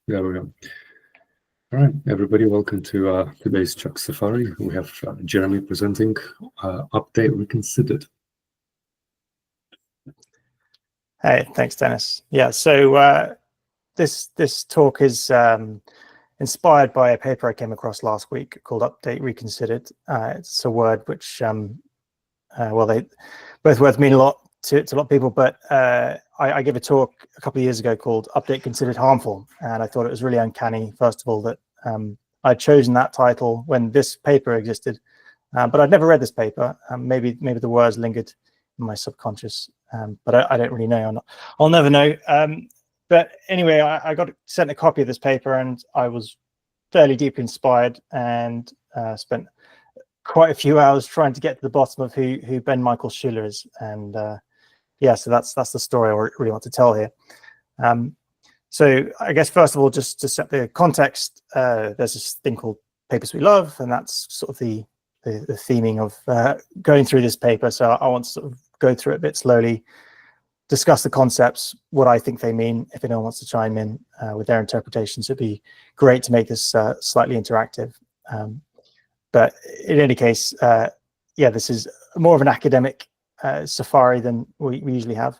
There we go. All right, everybody, welcome to today's Chuck Safari. We have Jeremy presenting Update Reconsidered. Hey, thanks, Dennis. Yeah, so this talk is inspired by a paper I came across last week called Update Reconsidered. It's a word which, both words mean a lot to a lot of people, but I gave a talk a couple of years ago called Update Considered Harmful, and I thought it was really uncanny, first of all, that I'd chosen that title when this paper existed, but I'd never read this paper. Maybe the words lingered in my subconscious, but I don't really know. I'll never know. But anyway, I got sent a copy of this paper, and I was fairly deeply inspired, and spent quite a few hours trying to get to the bottom of who Ben Michael Schuler is. And yeah, so that's the story I really want to tell here. So I guess first of all, just to set the context, there's this thing called Papers We Love, and that's sort of the theming of going through this paper. So I want to sort of go through it a bit slowly, discuss the concepts, what I think they mean. If anyone wants to chime in with their interpretations, it'd be great to make this slightly interactive. But in any case, yeah, this is more of an academic safari than we usually have.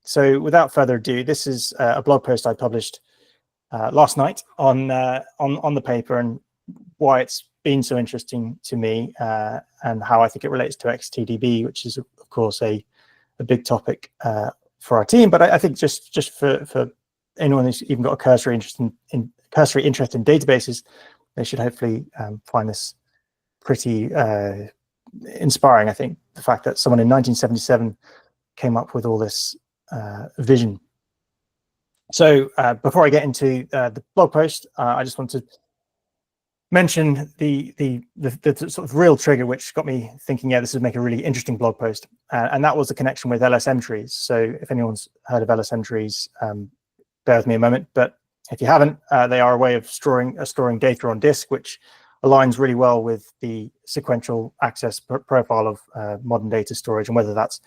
So without further ado, this is a blog post I published last night on the paper, and why it's been so interesting to me, and how I think it relates to XTDB, which is of course a big topic for our team. But I think just for anyone who's even got a cursory interest in databases, they should hopefully find this pretty inspiring. I think the fact that someone in 1977 came up with all this vision. So before I get into the blog post, I just want to mention the sort of real trigger which got me thinking, yeah, this would make a really interesting blog post, and that was the connection with LSM trees. So if anyone's heard of LSM trees, bear with me a moment, but if you haven't, they are a way of storing data on disk, which aligns really well with the sequential access profile of modern data storage, and whether that's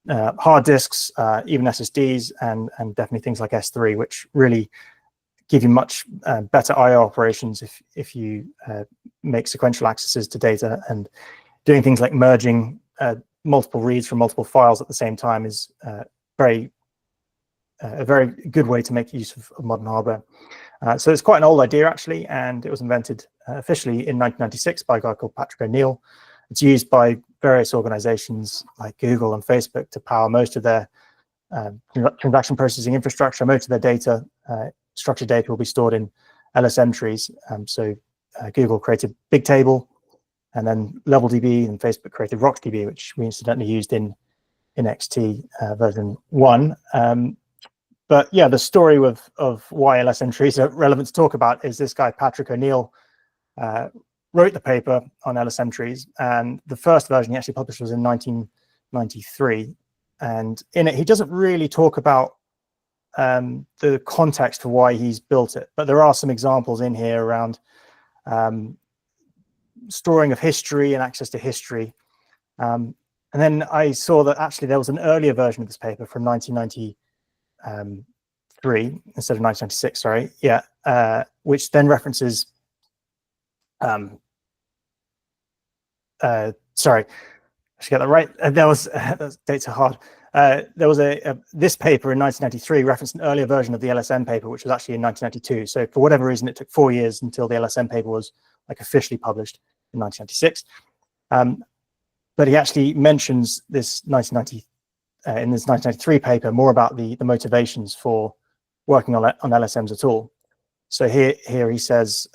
hard disks, even SSDs, and definitely things like S3, which really give you much better I/O operations if you make sequential accesses to data. And doing things like merging multiple reads from multiple files at the same time is a very good way to make use of modern hardware. So it's quite an old idea, actually, and it was invented officially in 1996 by a guy called Patrick O'Neill. It's used by various organizations like Google and Facebook to power most of their transaction processing infrastructure. Most of their data, structured data, will be stored in LSM trees. So Google created Bigtable, and then LevelDB, and Facebook created RocksDB, which we incidentally used in XT version 1. But yeah, the story of why LSM trees are relevant to talk about is this guy, Patrick O'Neill, wrote the paper on LSM trees, and the first version he actually published was in 1993. And in it, he doesn't really talk about the context for why he's built it, but there are some examples in here around storing of history and access to history. And then I saw that actually there was an earlier version of this paper from 1993 instead of 1996, sorry, yeah, which then references sorry, I should get that right. There was those dates are hard. There was this paper in 1993 referenced an earlier version of the LSM paper, which was actually in 1992. So for whatever reason, it took 4 years until the LSM paper was like officially published in 1996. But he actually mentions this in this 1993 paper more about the motivations for working on LSMs at all. So here he says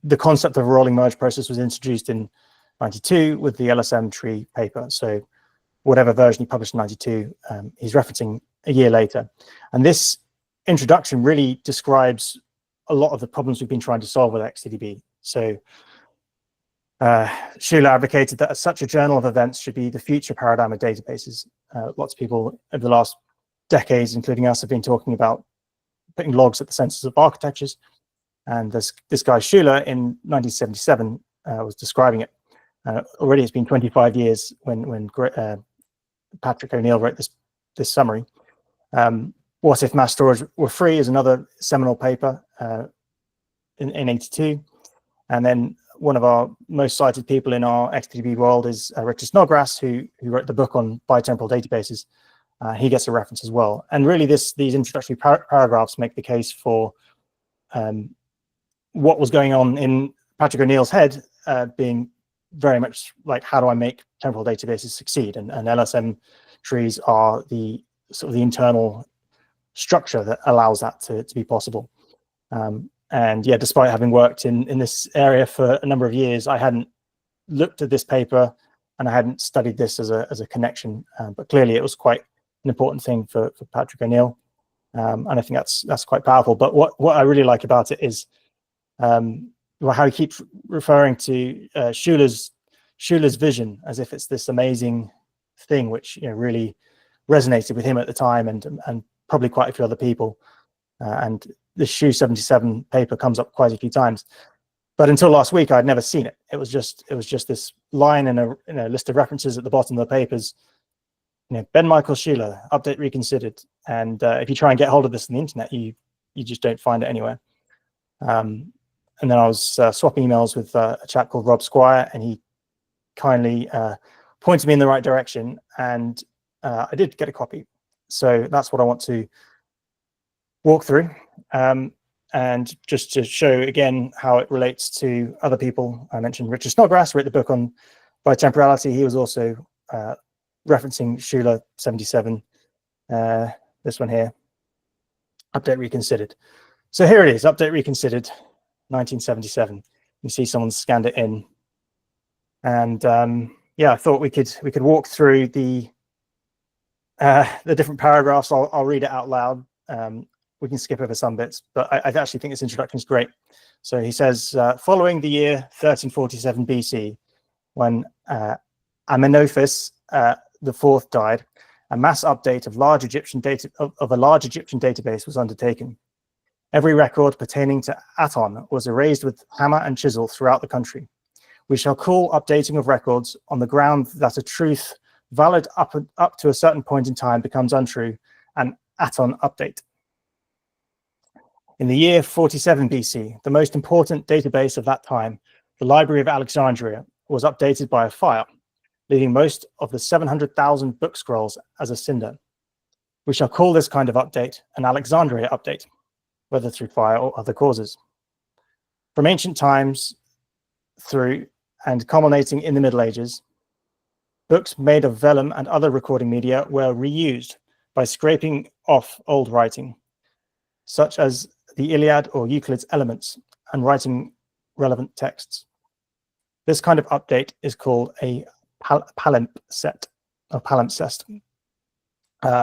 the concept of a rolling merge process was introduced in 92 with the LSM tree paper. So whatever version he published in 92, he's referencing a year later. And this introduction really describes a lot of the problems we've been trying to solve with XTDB. So Schuler advocated that such a journal of events should be the future paradigm of databases. Lots of people over the last decades, including us, have been talking about putting logs at the centers of architectures. And this guy Schuler in 1977 was describing it. Already it's been 25 years when Patrick O'Neill wrote this summary. What If Mass Storage Were Free is another seminal paper in 82. And then one of our most cited people in our XTDB world is Richard Snodgrass, who wrote the book on bitemporal databases. He gets a reference as well. And really these introductory paragraphs make the case for what was going on in Patrick O'Neill's head, being very much like, how do I make temporal databases succeed? And LSM trees are the sort of the internal structure that allows that to be possible. And yeah, despite having worked in this area for a number of years, I hadn't looked at this paper and I hadn't studied this as a connection. But clearly it was quite an important thing for Patrick O'Neill. And I think that's quite powerful. But what I really like about it is how he keeps referring to Schuler's vision as if it's this amazing thing, which really resonated with him at the time and probably quite a few other people. And this Schu 77 paper comes up quite a few times, but until last week I'd never seen it. It was just this line in a list of references at the bottom of the papers. Ben Michael Schuler, update reconsidered. And if you try and get hold of this on the internet, you just don't find it anywhere. And then I was swapping emails with a chap called Rob Squire, and he kindly pointed me in the right direction, and I did get a copy. So that's what I want to walk through, and just to show again how it relates to other people. I mentioned Richard Snodgrass wrote the book on bitemporality. He was also referencing Schuler 77, this one here, update reconsidered. So here it is, update reconsidered, 1977. You see someone scanned it in, and yeah, I thought we could walk through the different paragraphs. I'll read it out loud. We can skip over some bits, but I actually think this introduction is great. So he says, following the year 1347 BC, when Amenophis IV died, a mass update of a large Egyptian database was undertaken. Every record pertaining to Aton was erased with hammer and chisel throughout the country. We shall call updating of records on the ground that a truth valid up to a certain point in time becomes untrue an Aton update. In the year 47 BC, the most important database of that time, the Library of Alexandria, was updated by a fire, leaving most of the 700,000 book scrolls as a cinder. We shall call this kind of update an Alexandria update, whether through fire or other causes. From ancient times through and culminating in the Middle Ages, books made of vellum and other recording media were reused by scraping off old writing, such as the Iliad or Euclid's Elements, and writing relevant texts. This kind of update is called a palimpsest, or palimpsest.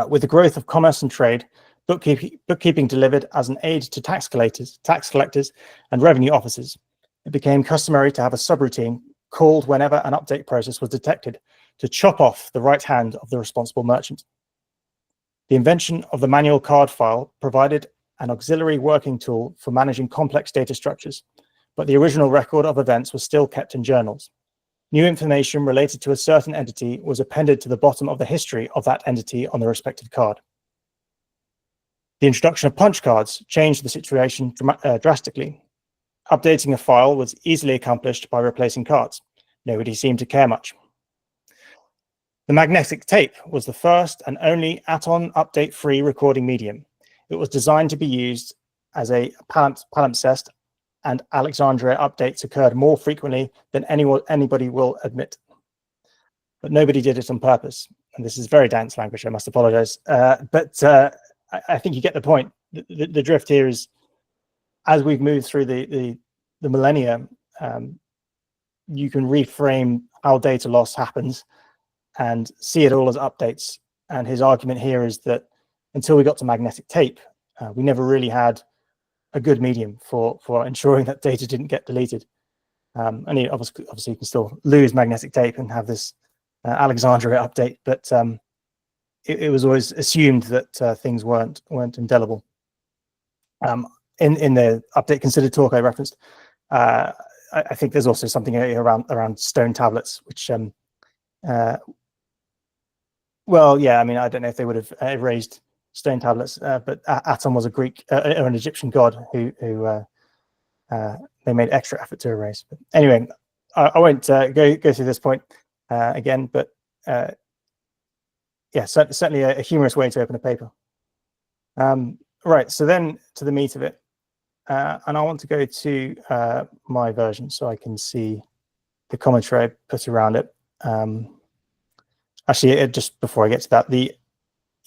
With the growth of commerce and trade, bookkeeping delivered as an aid to tax collectors, and revenue officers. It became customary to have a subroutine called whenever an update process was detected to chop off the right hand of the responsible merchant. The invention of the manual card file provided an auxiliary working tool for managing complex data structures, but the original record of events was still kept in journals. New information related to a certain entity was appended to the bottom of the history of that entity on the respective card. The introduction of punch cards changed the situation drastically. Updating a file was easily accomplished by replacing cards. Nobody seemed to care much. The magnetic tape was the first and only Aton update-free recording medium. It was designed to be used as a palimpsest, and Alexandria updates occurred more frequently than anybody will admit. But nobody did it on purpose. And this is very dense language, I must apologize. But I think you get the point. The drift here is, as we've moved through the millennia, you can reframe how data loss happens and see it all as updates. And his argument here is that until we got to magnetic tape, we never really had a good medium for ensuring that data didn't get deleted. And obviously you can still lose magnetic tape and have this Alexandria update, but it was always assumed that things weren't indelible. In the update considered talk I referenced, I think there's also something around stone tablets, which well, yeah, I mean, I don't know if they would have erased stone tablets, but Atom was a Greek or an Egyptian god who they made extra effort to erase. But anyway, I won't go through this point again, but yeah, certainly a humorous way to open a paper. Right, so then to the meat of it, and I want to go to my version so I can see the commentary I put around it. Actually, just before I get to that, the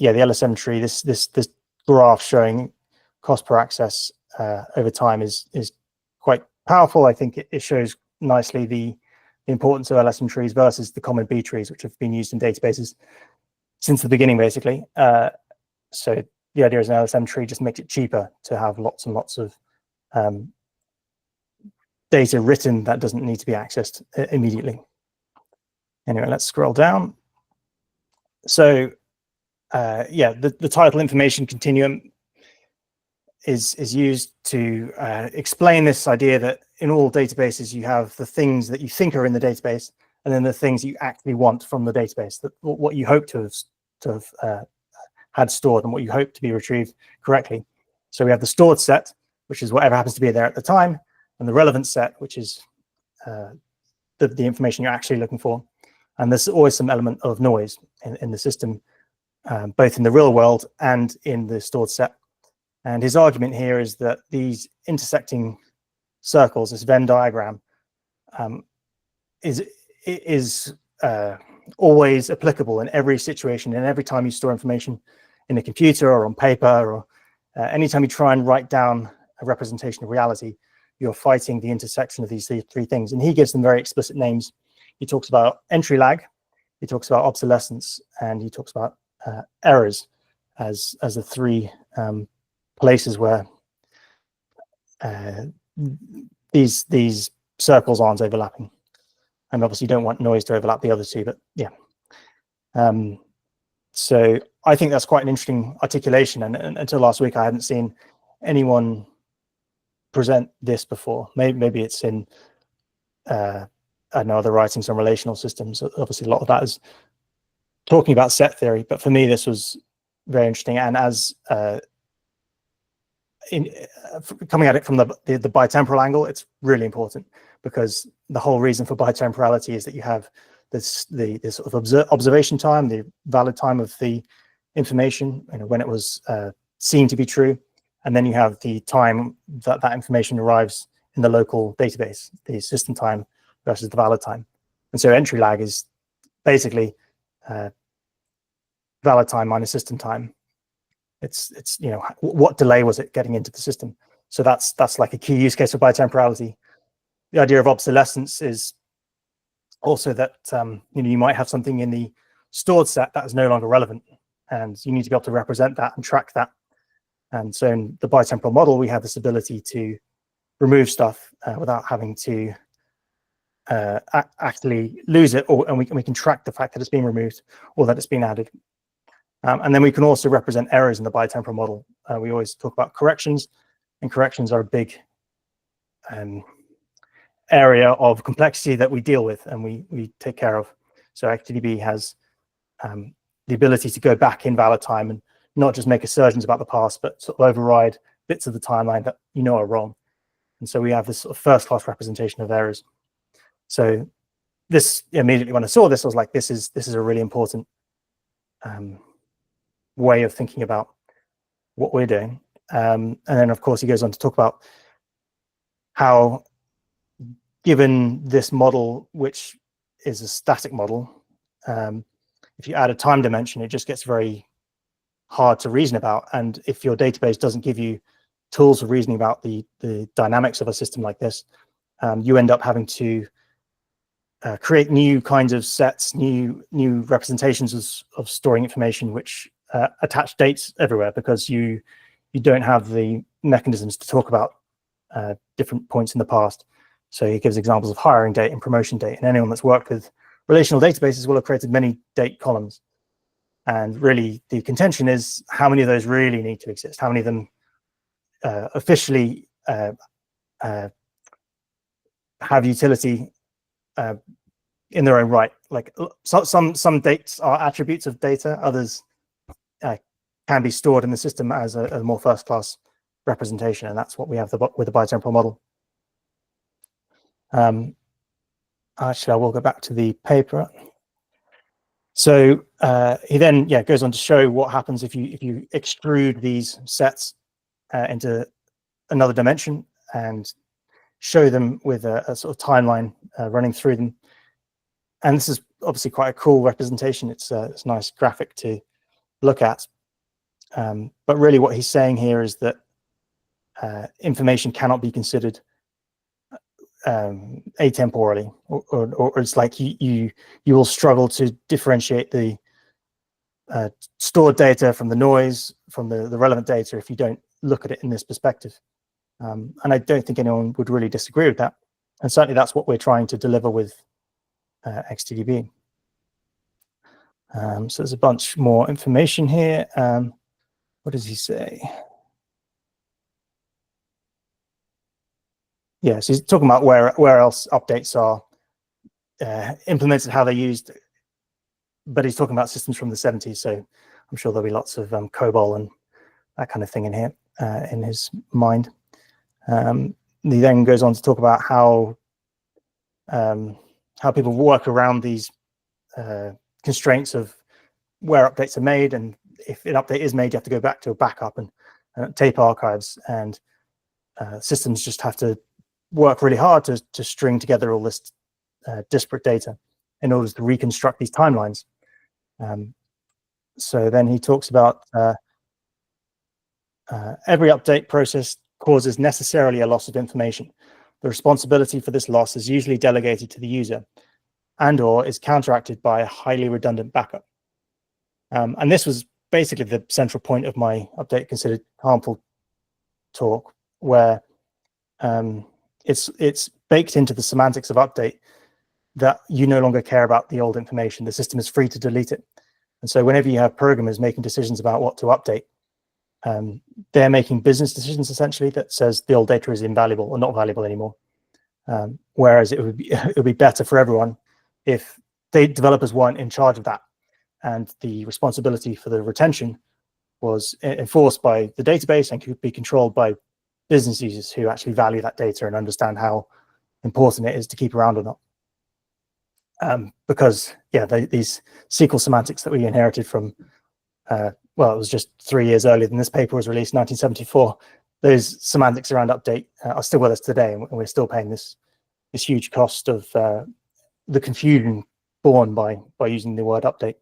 LSM tree, this graph showing cost per access over time is quite powerful. I think it shows nicely the importance of LSM trees versus the common B trees, which have been used in databases since the beginning, basically. So the idea is an LSM tree just makes it cheaper to have lots and lots of data written that doesn't need to be accessed immediately. Anyway, let's scroll down. So yeah, the title information continuum is used to explain this idea that in all databases you have the things that you think are in the database, and then the things you actually want from the database, that what you hope to have had stored and what you hope to be retrieved correctly. So we have the stored set, which is whatever happens to be there at the time, and the relevant set, which is the information you're actually looking for. And there's always some element of noise in the system, both in the real world and in the stored set. And his argument here is that these intersecting circles, this Venn diagram, is always applicable in every situation, and every time you store information in a computer or on paper, or anytime you try and write down a representation of reality, you're fighting the intersection of these three things. And he gives them very explicit names. He talks about entry lag, he talks about obsolescence, and he talks about errors as the three places where these circles aren't overlapping. And obviously you don't want noise to overlap the other two, but yeah. So I think that's quite an interesting articulation, and until last week I hadn't seen anyone present this before. Maybe it's in I know other writings on relational systems. Obviously a lot of that is talking about set theory, but for me this was very interesting. And as coming at it from the bitemporal angle, it's really important, because the whole reason for bitemporality is that you have this sort of observation time, the valid time of the information, when it was seen to be true, and then you have the time that information arrives in the local database, the system time versus the valid time. And so entry lag is basically valid time minus system time. It's what delay was it getting into the system? So that's like a key use case of bitemporality. The idea of obsolescence is also that you might have something in the stored set that is no longer relevant, and you need to be able to represent that and track that. And so in the bitemporal model, we have this ability to remove stuff without having to actually lose it, and we can track the fact that it's being removed or that it's been added. And then we can also represent errors in the bitemporal model. We always talk about corrections, and corrections are a big area of complexity that we deal with and we take care of. So XTDB has the ability to go back in valid time and not just make assertions about the past, but sort of override bits of the timeline that are wrong. And so we have this sort of first-class representation of errors. So this, immediately when I saw this, I was like, this is a really important way of thinking about what we're doing. And then, of course, he goes on to talk about how, given this model, which is a static model, if you add a time dimension, it just gets very hard to reason about. And if your database doesn't give you tools for reasoning about the dynamics of a system like this, you end up having to create new kinds of sets, new representations of storing information, which attach dates everywhere, because you don't have the mechanisms to talk about different points in the past. So he gives examples of hiring date and promotion date, and anyone that's worked with relational databases will have created many date columns. And really, the contention is how many of those really need to exist, how many of them officially have utility in their own right. Like some dates are attributes of data, others can be stored in the system as a more first-class representation, and that's what we have with the bitemporal model. Actually, I will go back to the paper. So he then goes on to show what happens if you extrude these sets into another dimension and show them with a sort of timeline running through them. And this is obviously quite a cool representation. It's a nice graphic to look at. But really what he's saying here is that information cannot be considered atemporally, or it's like you will struggle to differentiate the stored data from the noise, from the relevant data, if you don't look at it in this perspective. And I don't think anyone would really disagree with that. And certainly that's what we're trying to deliver with XTDB. So there's a bunch more information here. What does he say? Yeah, so he's talking about where else updates are implemented, how they're used, but he's talking about systems from the 70s, so I'm sure there'll be lots of COBOL and that kind of thing in here in his mind. He then goes on to talk about how people work around these constraints of where updates are made, and if an update is made, you have to go back to a backup and tape archives, and systems just have to work really hard to string together all this disparate data in order to reconstruct these timelines. So then he talks about every update process causes necessarily a loss of information. The responsibility for this loss is usually delegated to the user and/or is counteracted by a highly redundant backup. And this was basically the central point of my update considered harmful talk, where it's baked into the semantics of update that you no longer care about the old information. The system is free to delete it. And so whenever you have programmers making decisions about what to update, they're making business decisions essentially that says the old data is invaluable or not valuable anymore. Whereas it would be better for everyone if the developers weren't in charge of that, and the responsibility for the retention was enforced by the database and could be controlled by business users who actually value that data and understand how important it is to keep around or not. Because these SQL semantics that we inherited from well, it was just 3 years earlier than this paper was released, 1974. Those semantics around update are still with us today, and we're still paying this huge cost of the confusion born by using the word update.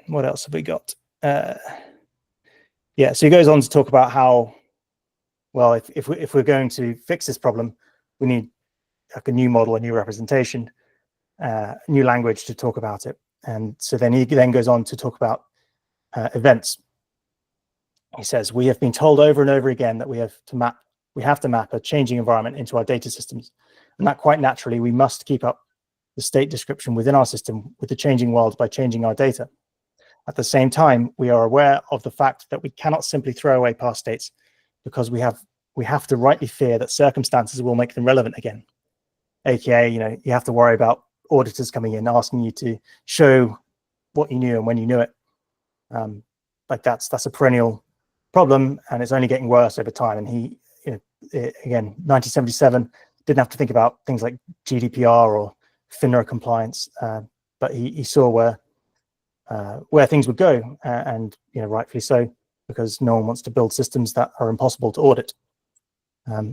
What else have we got? Yeah, so he goes on to talk about how, well, if we're going to fix this problem, we need like a new model, a new representation, new language to talk about it. And so then he goes on to talk about events. He says, we have been told over and over again that we have to map a changing environment into our data systems, and that quite naturally we must keep up the state description within our system with the changing world by changing our data. At the same time, we are aware of the fact that we cannot simply throw away past states, because we have to rightly fear that circumstances will make them relevant again. AKA, you have to worry about auditors coming in asking you to show what you knew and when you knew it. Like that's a perennial problem, and it's only getting worse over time. And he, again, 1977, didn't have to think about things like GDPR or FINRA compliance, but he saw where things would go, and rightfully so, because no one wants to build systems that are impossible to audit.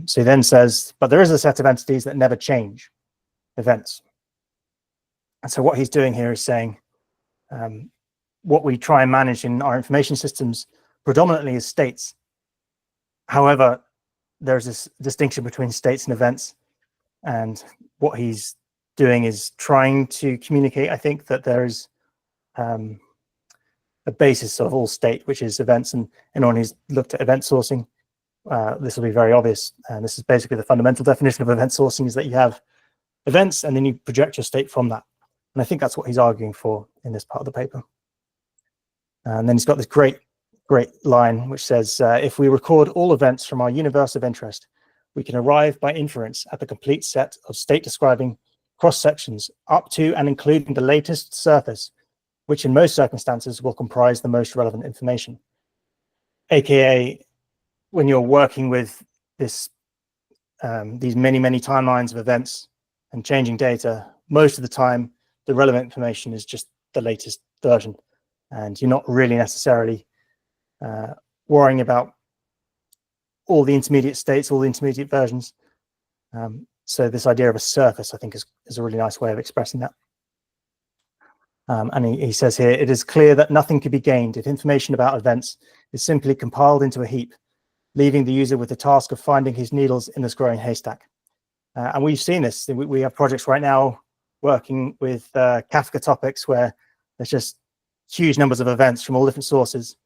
So he then says, but there is a set of entities that never change, events. And so what he's doing here is saying, what we try and manage in our information systems predominantly is states. However, there's this distinction between states and events, and what he's doing is trying to communicate, I think, that there is a basis of all state, which is events, and anyone who's looked at event sourcing, this will be very obvious. And this is basically the fundamental definition of event sourcing, is that you have events and then you project your state from that. And I think that's what he's arguing for in this part of the paper. And then he's got this great line which says, if we record all events from our universe of interest, we can arrive by inference at the complete set of state describing cross sections up to and including the latest surface which in most circumstances will comprise the most relevant information. AKA, when you're working with these many timelines of events and changing data, most of the time, the relevant information is just the latest version. And you're not really necessarily worrying about all the intermediate states, all the intermediate versions. So this idea of a surface, I think, is a really nice way of expressing that. And he says here, it is clear that nothing can be gained if information about events is simply compiled into a heap, leaving the user with the task of finding his needles in this growing haystack. And we've seen this. We have projects right now working with Kafka topics where there's just huge numbers of events from all different sources.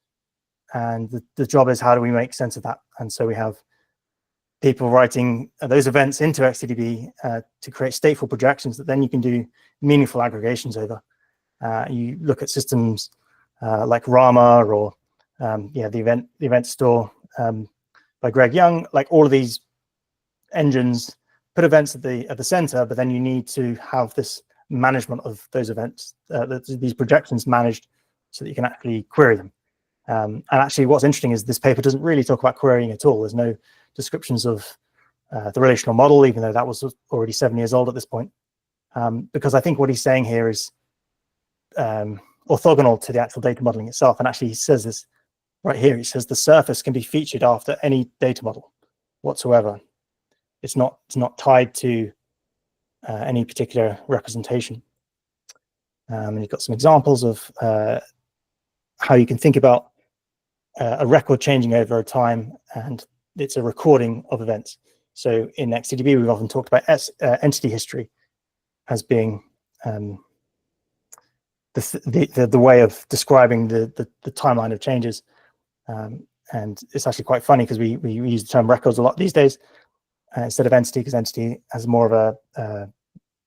And the job is, how do we make sense of that? And so we have people writing those events into XTDB to create stateful projections that then you can do meaningful aggregations over. You look at systems like Rama or the event store by Greg Young. Like, all of these engines put events at the center, but then you need to have this management of those events, these projections managed, so that you can actually query them. And actually, what's interesting is this paper doesn't really talk about querying at all. There's no descriptions of the relational model, even though that was already 7 years old at this point. Because I think what he's saying here is orthogonal to the actual data modeling itself. And actually, he says this right here. He says the surface can be featured after any data model whatsoever. It's not tied to any particular representation. And you've got some examples of how you can think about a record changing over time, and it's a recording of events. So in XTDB, we've often talked about entity history as being the way of describing the timeline of changes. And it's actually quite funny because we use the term records a lot these days instead of entity, because entity has more of a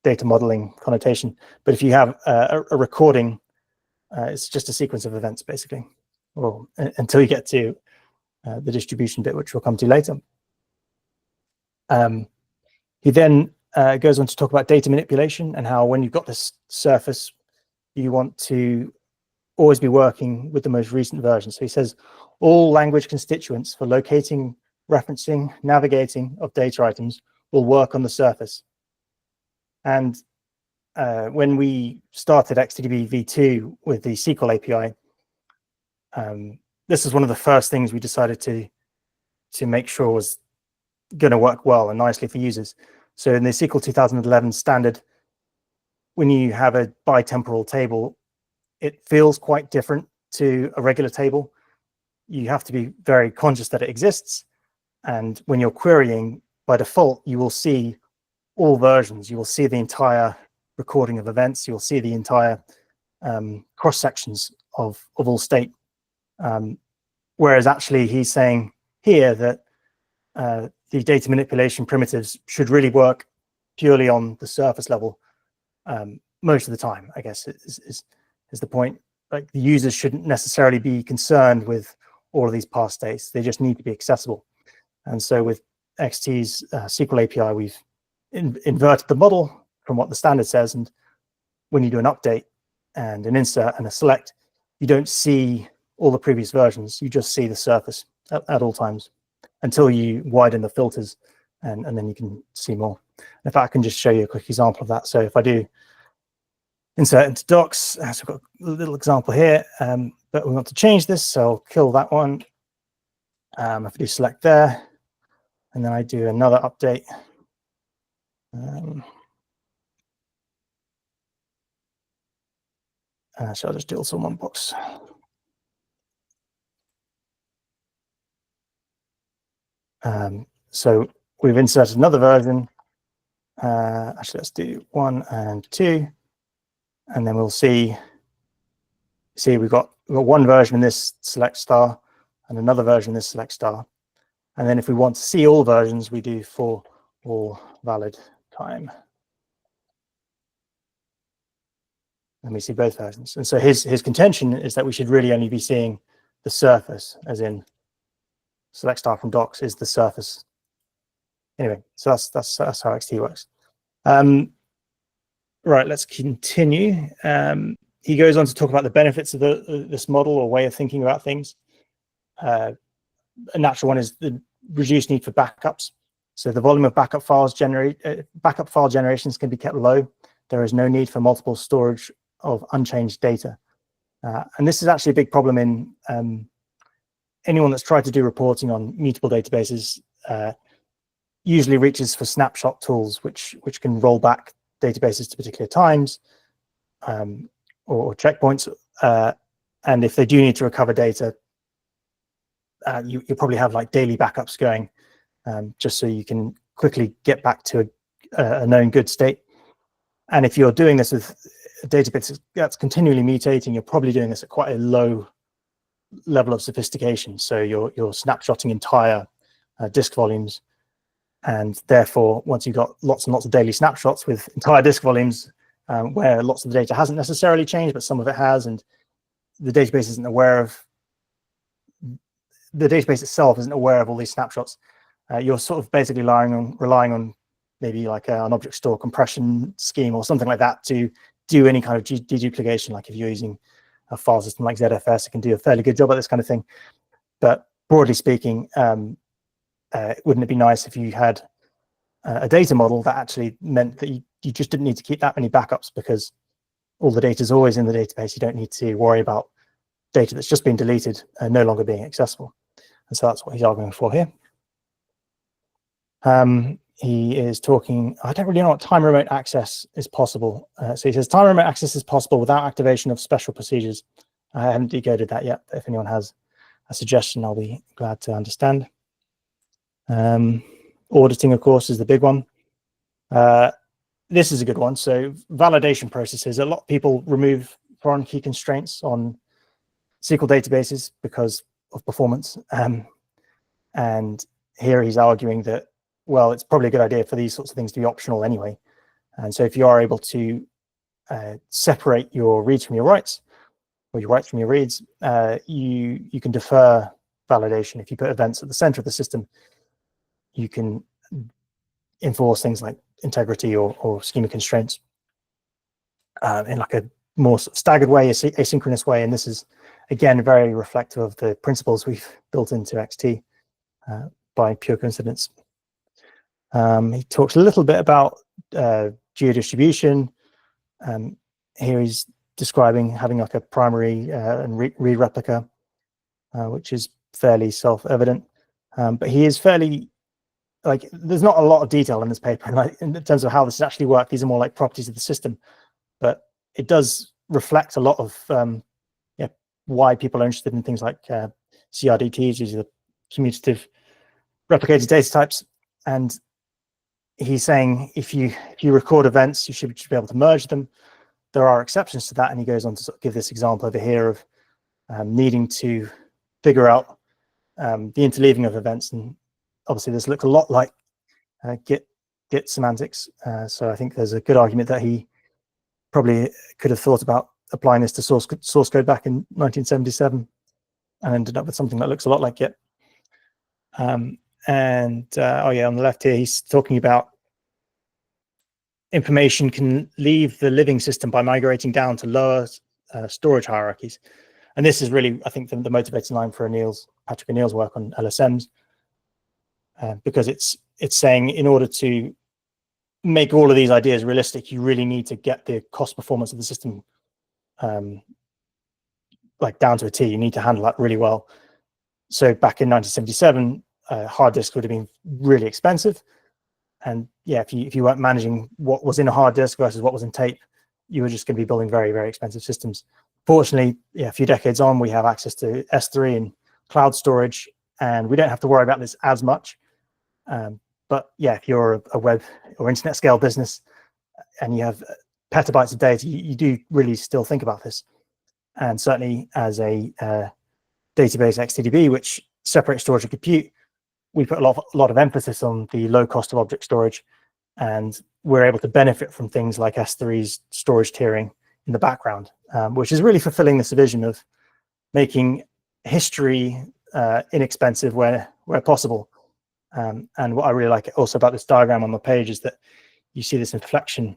data modeling connotation. But if you have a recording, it's just a sequence of events, basically, or until you get to the distribution bit, which we'll come to later. He then goes on to talk about data manipulation and how, when you've got this surface, you want to always be working with the most recent version. So he says all language constituents for locating, referencing, navigating of data items will work on the surface. And when we started XTDB v2 with the SQL API, this is one of the first things we decided to make sure was going to work well and nicely for users. So in the SQL 2011 standard, when you have a bitemporal table, it feels quite different to a regular table. You have to be very conscious that it exists. And when you're querying, by default, you will see all versions. You will see the entire recording of events. You'll see the entire cross sections of all state. Whereas actually he's saying here that the data manipulation primitives should really work purely on the surface level most of the time, I guess is the point. Like, the users shouldn't necessarily be concerned with all of these past states. They just need to be accessible. And so with XT's SQL API, we've inverted the model from what the standard says. And when you do an update and an insert and a select, you don't see all the previous versions. You just see the surface at all times until you widen the filters, and then you can see more. In fact, I can just show you a quick example of that. So if I do insert into docs, so I've got a little example here, but we want to change this, so I'll kill that one. If I do select there, and then I do another update. So I'll just do also one box. So we've inserted another version. Actually, let's do 1 and 2, and then we'll see we've got one version in this select star and another version in this select star. And then if we want to see all versions, we do for all valid time. And we see both versions. And so his contention is that we should really only be seeing the surface, as in select star from docs is the surface. Anyway, so that's how XT works. Right, let's continue. He goes on to talk about the benefits of this model or way of thinking about things. A natural one is the reduced need for backups. So the volume of backup file generations can be kept low. There is no need for multiple storage of unchanged data. And this is actually a big problem in anyone that's tried to do reporting on mutable databases. Usually reaches for snapshot tools, which can roll back databases to particular times or checkpoints. And if they do need to recover data, you probably have like daily backups going, just so you can quickly get back to a known good state. And if you're doing this with a database that's continually mutating, you're probably doing this at quite a low level of sophistication. So you're snapshotting entire disk volumes. And therefore, once you've got lots and lots of daily snapshots with entire disk volumes, where lots of the data hasn't necessarily changed, but some of it has, and the database isn't aware of, the database itself isn't aware of all these snapshots, you're sort of basically relying on maybe like an object store compression scheme or something like that to do any kind of deduplication. Like if you're using a file system like ZFS, it can do a fairly good job at this kind of thing. But broadly speaking, wouldn't it be nice if you had a data model that actually meant that you just didn't need to keep that many backups, because all the data is always in the database. You don't need to worry about data that's just been deleted and no longer being accessible. And so that's what he's arguing for here. He is talking, I don't really know what time remote access is possible. So he says time remote access is possible without activation of special procedures. I haven't decoded that yet, but if anyone has a suggestion, I'll be glad to understand. Auditing, of course, is the big one. This is a good one. So validation processes. A lot of people remove foreign key constraints on SQL databases because of performance. And here he's arguing that, well, it's probably a good idea for these sorts of things to be optional anyway. And so if you are able to separate your reads from your writes, or your writes from your reads, you can defer validation. If you put events at the center of the system, you can enforce things like integrity or schema constraints in like a more staggered way, asynchronous way. And this is, again, very reflective of the principles we've built into XT by pure coincidence. He talks a little bit about geodistribution. Here he's describing having like a primary and read replica, which is fairly self-evident. But he is fairly, like, there's not a lot of detail in this paper, like in terms of how this actually works. These are more like properties of the system, but it does reflect a lot of why people are interested in things like CRDTs, these are the commutative replicated data types. And he's saying if you record events, you should be able to merge them. There are exceptions to that, and he goes on to sort of give this example over here of needing to figure out the interleaving of events. And obviously this looks a lot like Git semantics. So I think there's a good argument that he probably could have thought about applying this to source code back in 1977 and ended up with something that looks a lot like Git. Oh yeah, on the left here, he's talking about information can leave the living system by migrating down to lower storage hierarchies. And this is really, I think, the motivating line for Patrick O'Neill's work on LSMs, because it's saying in order to make all of these ideas realistic, you really need to get the cost performance of the system like down to a T. You need to handle that really well. So back in 1977, hard disk would have been really expensive. And yeah, if you weren't managing what was in a hard disk versus what was in tape, you were just going to be building very, very expensive systems. Fortunately, yeah, a few decades on, we have access to S3 and cloud storage, and we don't have to worry about this as much. But yeah, if you're a web or internet scale business and you have petabytes of data, you do really still think about this. And certainly as a database XTDB, which separates storage and compute, we put a lot of emphasis on the low cost of object storage, and we're able to benefit from things like S3's storage tiering in the background, which is really fulfilling this vision of making history inexpensive where possible. And what I really like also about this diagram on the page is that you see this inflection,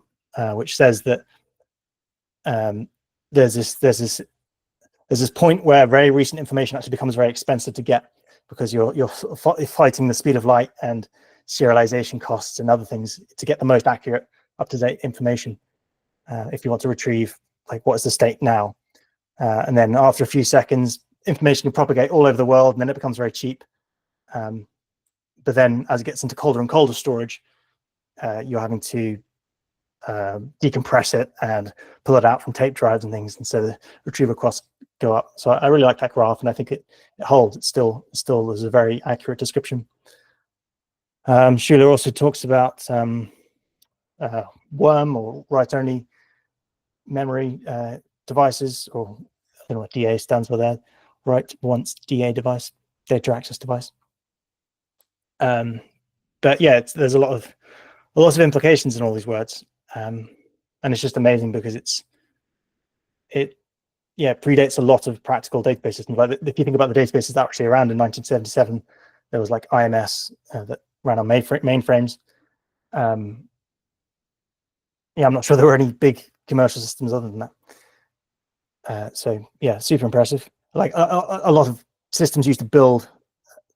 which says that there's this point where very recent information actually becomes very expensive to get, because you're fighting the speed of light and serialization costs and other things to get the most accurate, up-to-date information. If you want to retrieve, like, what is the state now? And then after a few seconds, information can propagate all over the world, and then it becomes very cheap. But then as it gets into colder and colder storage, you're having to decompress it and pull it out from tape drives and things, and so the retrieval costs go up. So I really like that graph, and I think it holds. It still is a very accurate description. Schuler also talks about worm or write-only memory devices, or I don't know what DA stands for there. Write once DA device, data access device. But yeah, there's a lot of implications in all these words, and it's just amazing because it predates a lot of practical database systems. Like, if you think about the databases that were actually around in 1977, there was like IMS that ran on mainframes. I'm not sure there were any big commercial systems other than that. So yeah, super impressive. Like a lot of systems used to build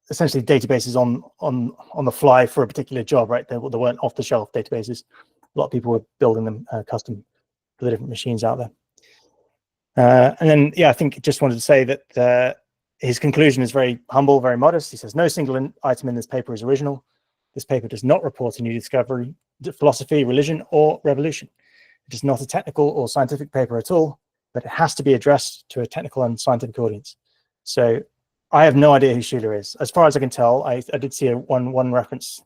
essentially databases on the fly for a particular job, right? They weren't off-the-shelf databases. A lot of people were building them custom for the different machines out there. And then, I think just wanted to say that his conclusion is very humble, very modest. He says, no single item in this paper is original. This paper does not report a new discovery, philosophy, religion, or revolution. It is not a technical or scientific paper at all, but it has to be addressed to a technical and scientific audience. So I have no idea who Schuler is. As far as I can tell, I did see one reference.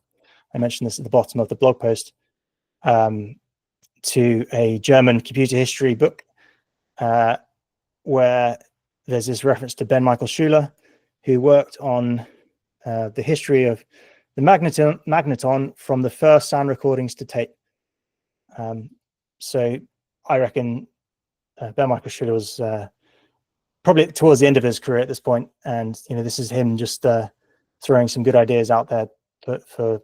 I mentioned this at the bottom of the blog post, to a German computer history book, where there's this reference to Ben Michael Schuler, who worked on the history of the magneton from the first sound recordings to tape. So I reckon Ben Michael Schuler was probably towards the end of his career at this point, and this is him just throwing some good ideas out there for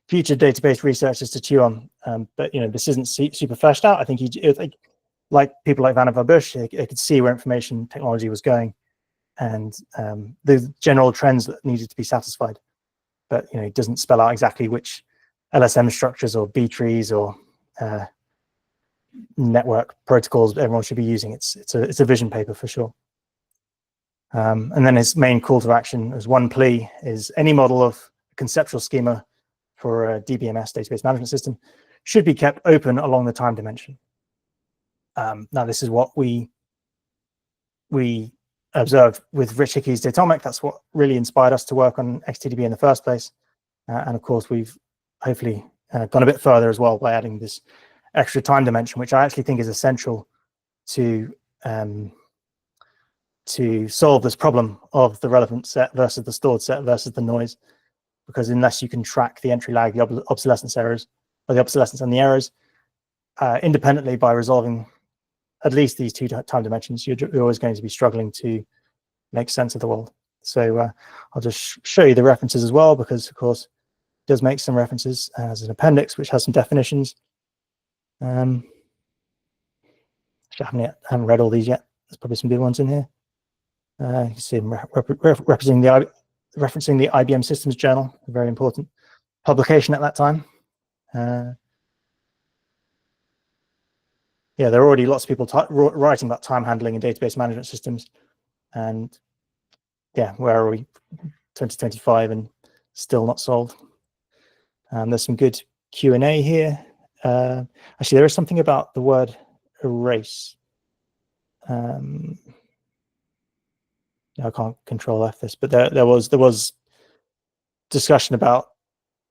future database researchers to chew on. But this isn't super fleshed out. I think like people like Vannevar Bush, they could see where information technology was going, and the general trends that needed to be satisfied. But it doesn't spell out exactly which LSM structures or B trees or network protocols everyone should be using. It's a vision paper for sure. And then his main call to action as one plea is any model of conceptual schema for a DBMS, database management system, should be kept open along the time dimension. Now, this is what we observed with Rich Hickey's Datomic. That's what really inspired us to work on XTDB in the first place. And of course, we've hopefully gone a bit further as well by adding this extra time dimension, which I actually think is essential to solve this problem of the relevant set versus the stored set versus the noise. Because unless you can track the entry lag, the obsolescence errors, or the obsolescence and the errors independently by resolving at least these two time dimensions, you're always going to be struggling to make sense of the world. So I'll just show you the references as well, because of course it does make some references as an appendix, which has some definitions. I haven't read all these yet. There's probably some good ones in here. You can see them referencing the IBM Systems Journal, a very important publication at that time. Yeah, there are already lots of people writing about time handling and database management systems. And yeah, where are we? 2025 and still not solved. There's some good Q&A here. Actually, there is something about the word erase. I can't control F this, but there was discussion about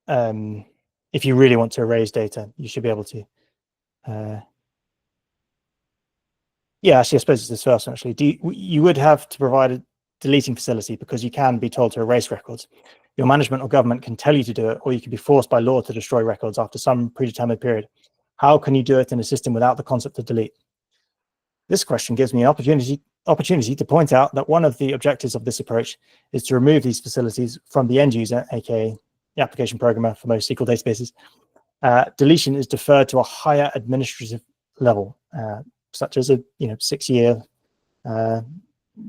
if you really want to erase data, you should be able to. Yeah, actually, I suppose it's this first one, actually. You would have to provide a deleting facility because you can be told to erase records. Your management or government can tell you to do it, or you can be forced by law to destroy records after some predetermined period. How can you do it in a system without the concept of delete? This question gives me an opportunity to point out that one of the objectives of this approach is to remove these facilities from the end user, aka the application programmer for most SQL databases. Deletion is deferred to a higher administrative level. such as a 6-year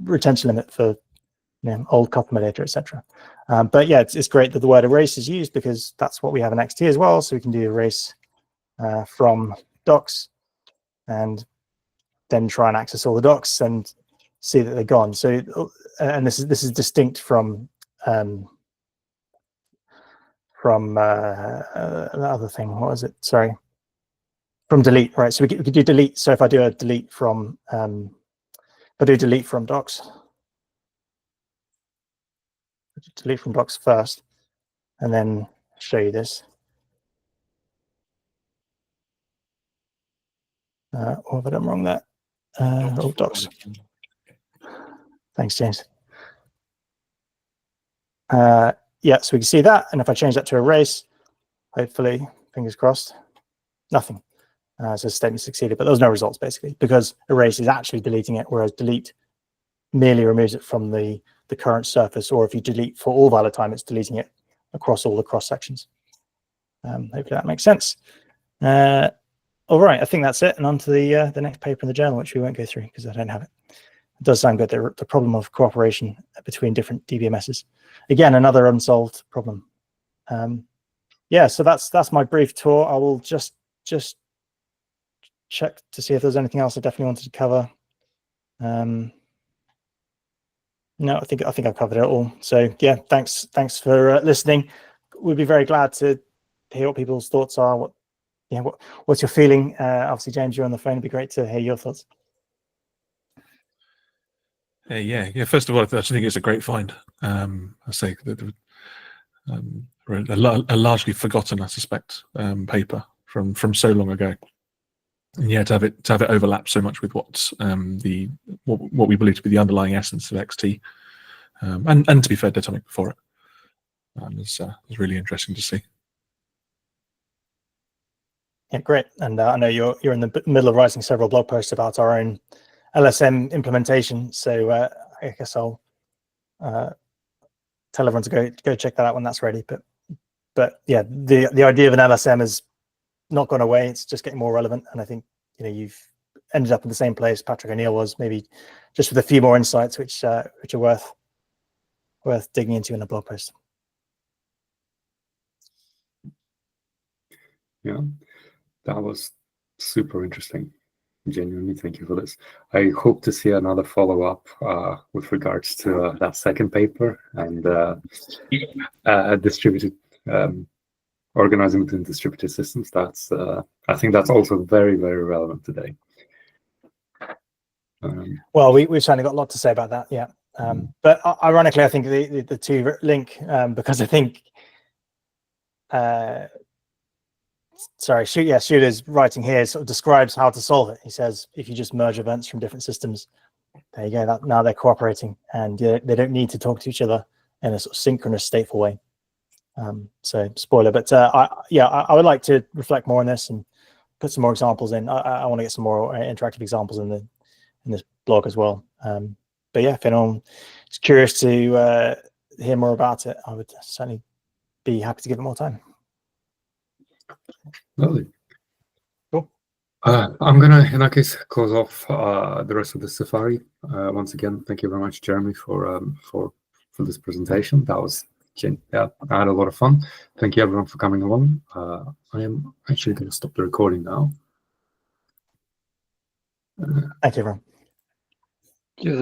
retention limit for old customer data, etc. But yeah, it's great that the word erase is used, because that's what we have in XT as well. So we can do erase from docs, and then try and access all the docs and see that they're gone. So, and this is distinct from the other thing. What was it? Sorry, from delete, right? So we could do delete. So if I do a delete from, if I do delete from docs, delete from docs first, and then show you this. What have I done wrong there? Oh, docs. Thanks, James. Yeah, so we can see that, and if I change that to erase, hopefully, fingers crossed, nothing. So statement succeeded, but there was no results basically, because erase is actually deleting it, whereas delete merely removes it from the current surface, or if you delete for all valid time, it's deleting it across all the cross sections. Hopefully that makes sense. All right, I think that's it, and on to the next paper in the journal, which we won't go through because I don't have it. It does sound good. The problem of cooperation between different DBMSs. Again, another unsolved problem. Yeah, so that's my brief tour. I will just check to see if there's anything else I definitely wanted to cover. No, I think I've covered it all. So yeah, thanks for listening. We'd be very glad to hear what people's thoughts are. What's your feeling? Obviously, James, you're on the phone. It'd be great to hear your thoughts. Yeah. First of all, I think it's a great find. I say that a largely forgotten, I suspect, paper from so long ago. And yeah, to have it overlap so much with what we believe to be the underlying essence of XT, and to be fair, Datomic before it, is really interesting to see. Yeah, great. And I know you're in the middle of writing several blog posts about our own LSM implementation. So I guess I'll tell everyone to go check that out when that's ready. But yeah, the idea of an LSM has not gone away. It's just getting more relevant. And I think you've ended up in the same place Patrick O'Neill was, maybe just with a few more insights, which are worth digging into in a blog post. Yeah, that was super interesting. Genuinely, thank you for this. I hope to see another follow-up with regards to that second paper and distributed organizing within distributed systems. That's I think that's also very, very relevant today. Well, we've certainly got a lot to say about that, yeah. But ironically, I think the two link because I think Shooter's writing here sort of describes how to solve it. He says if you just merge events from different systems, there you go. Now they're cooperating, and they don't need to talk to each other in a sort of synchronous, stateful way. So spoiler, but I would like to reflect more on this and put some more examples in. I want to get some more interactive examples in this blog as well. But yeah, if anyone is curious to hear more about it, I would certainly be happy to give it more time. Lovely. Cool. I'm gonna, in that case, close off the rest of the Safari. Once again, thank you very much, Jeremy, for this presentation. That was, I had a lot of fun. Thank you everyone for coming along. I am actually going to stop the recording now. Thank you, everyone. Yeah,